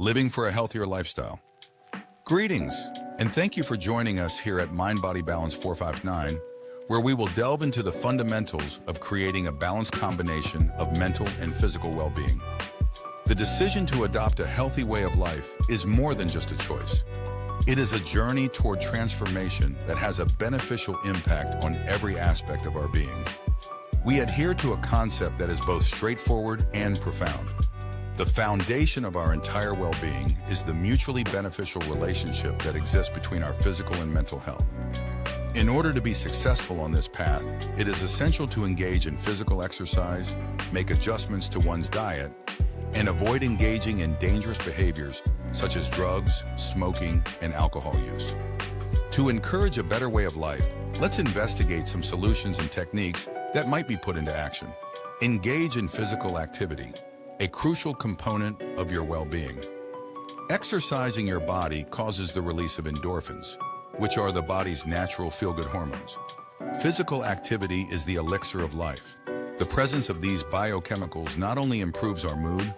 living for a healthier lifestyle. Greetings, and thank you for joining us here at Mind Body Balance 459, where we will delve into the fundamentals of creating a balanced combination of mental and physical well-being. The decision to adopt a healthy way of life is more than just a choice. It is a journey toward transformation that has a beneficial impact on every aspect of our being. We adhere to a concept that is both straightforward and profound. The foundation of our entire well-being is the mutually beneficial relationship that exists between our physical and mental health. In order to be successful on this path, it is essential to engage in physical exercise, make adjustments to one's diet, and avoid engaging in dangerous behaviors such as drugs, smoking, and alcohol use. To encourage a better way of life, let's investigate some solutions and techniques that might be put into action. Engage in physical activity, a crucial component of your well-being. Exercising your body causes the release of endorphins, which are the body's natural feel-good hormones. Physical activity is the elixir of life. The presence of these biochemicals not only improves our mood,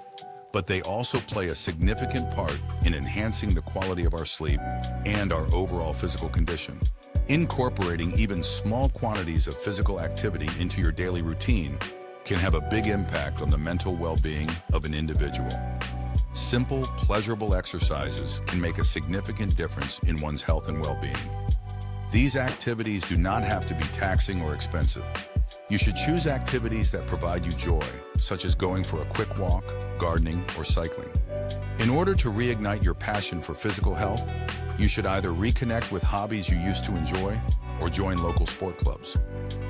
but they also play a significant part in enhancing the quality of our sleep and our overall physical condition. Incorporating even small quantities of physical activity into your daily routine can have a big impact on the mental well-being of an individual. Simple, pleasurable exercises can make a significant difference in one's health and well-being. These activities do not have to be taxing or expensive. You should choose activities that provide you joy, such as going for a quick walk, gardening, or cycling. In order to reignite your passion for physical health, you should either reconnect with hobbies you used to enjoy or join local sport clubs.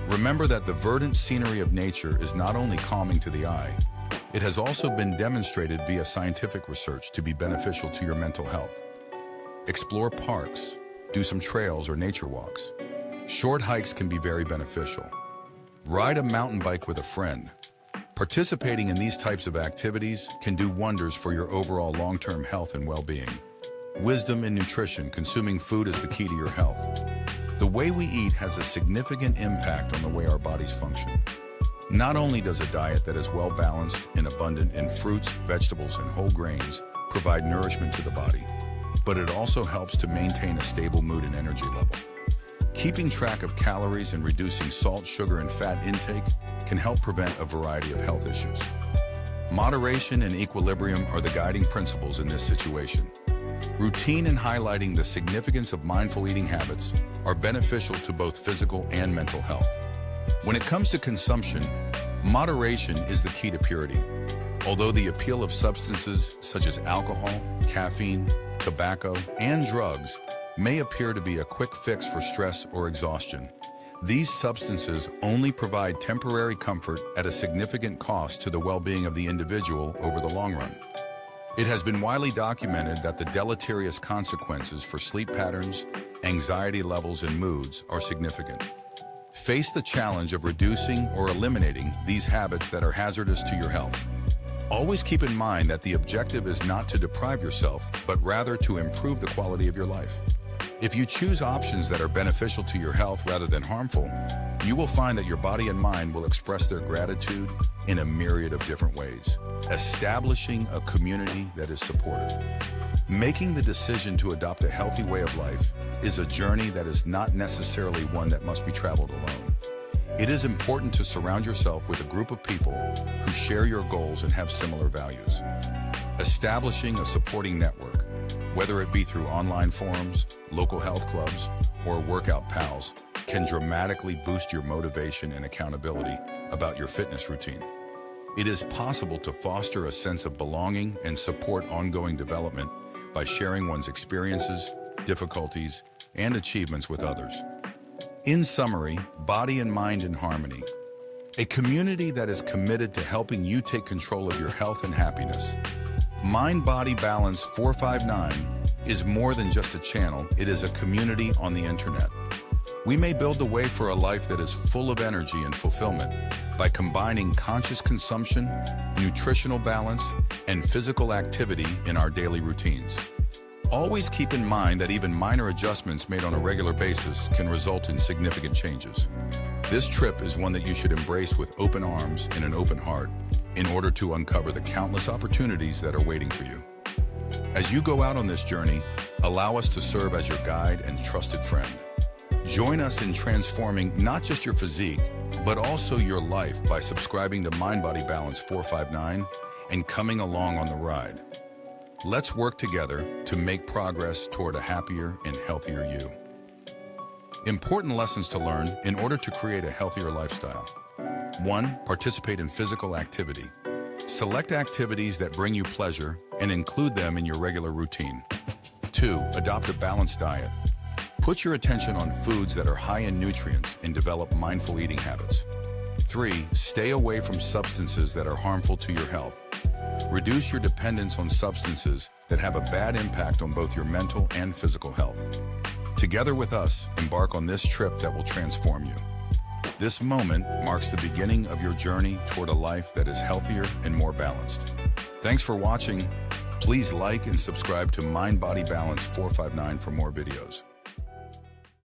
Remember that the verdant scenery of nature is not only calming to the eye, it has also been demonstrated via scientific research to be beneficial to your mental health. Explore parks, do some trails or nature walks. Short hikes can be very beneficial. Ride a mountain bike with a friend. Participating in these types of activities can do wonders for your overall long-term health and well-being. Wisdom in nutrition: consuming food is the key to your health. The way we eat has a significant impact on the way our bodies function. Not only does a diet that is well-balanced and abundant in fruits, vegetables, and whole grains provide nourishment to the body, but it also helps to maintain a stable mood and energy level. Keeping track of calories and reducing salt, sugar, and fat intake can help prevent a variety of health issues. Moderation and equilibrium are the guiding principles in this situation. Routine and highlighting the significance of mindful eating habits are beneficial to both physical and mental health. When it comes to consumption, moderation is the key to purity. Although the appeal of substances such as alcohol, caffeine, tobacco, and drugs may appear to be a quick fix for stress or exhaustion, these substances only provide temporary comfort at a significant cost to the well-being of the individual over the long run. It has been widely documented that the deleterious consequences for sleep patterns, anxiety levels, and moods are significant. Face the challenge of reducing or eliminating these habits that are hazardous to your health. Always keep in mind that the objective is not to deprive yourself, but rather to improve the quality of your life. If you choose options that are beneficial to your health rather than harmful, you will find that your body and mind will express their gratitude in a myriad of different ways. Establishing a community that is supportive. Making the decision to adopt a healthy way of life is a journey that is not necessarily one that must be traveled alone. It is important to surround yourself with a group of people who share your goals and have similar values. Establishing a supporting network, whether it be through online forums, local health clubs, or workout pals, can dramatically boost your motivation and accountability about your fitness routine. It is possible to foster a sense of belonging and support ongoing development by sharing one's experiences, difficulties, and achievements with others. In summary, body and mind in harmony. A community that is committed to helping you take control of your health and happiness. Mind Body Balance 459 is more than just a channel, it is a community on the internet. We may build the way for a life that is full of energy and fulfillment by combining conscious consumption, nutritional balance, and physical activity in our daily routines. Always keep in mind that even minor adjustments made on a regular basis can result in significant changes. This trip is one that you should embrace with open arms and an open heart in order to uncover the countless opportunities that are waiting for you. As you go out on this journey, allow us to serve as your guide and trusted friend. Join us in transforming not just your physique, but also your life by subscribing to Mind Body Balance 459 and coming along on the ride. Let's work together to make progress toward a happier and healthier you. Important lessons to learn in order to create a healthier lifestyle. 1. Participate in physical activity. Select activities that bring you pleasure and include them in your regular routine. 2. Adopt a balanced diet. Put your attention on foods that are high in nutrients and develop mindful eating habits. 3. Stay away from substances that are harmful to your health. Reduce your dependence on substances that have a bad impact on both your mental and physical health. Together with us, embark on this trip that will transform you. This moment marks the beginning of your journey toward a life that is healthier and more balanced. Thanks for watching. Please like and subscribe to Mind Body Balance 459 for more videos.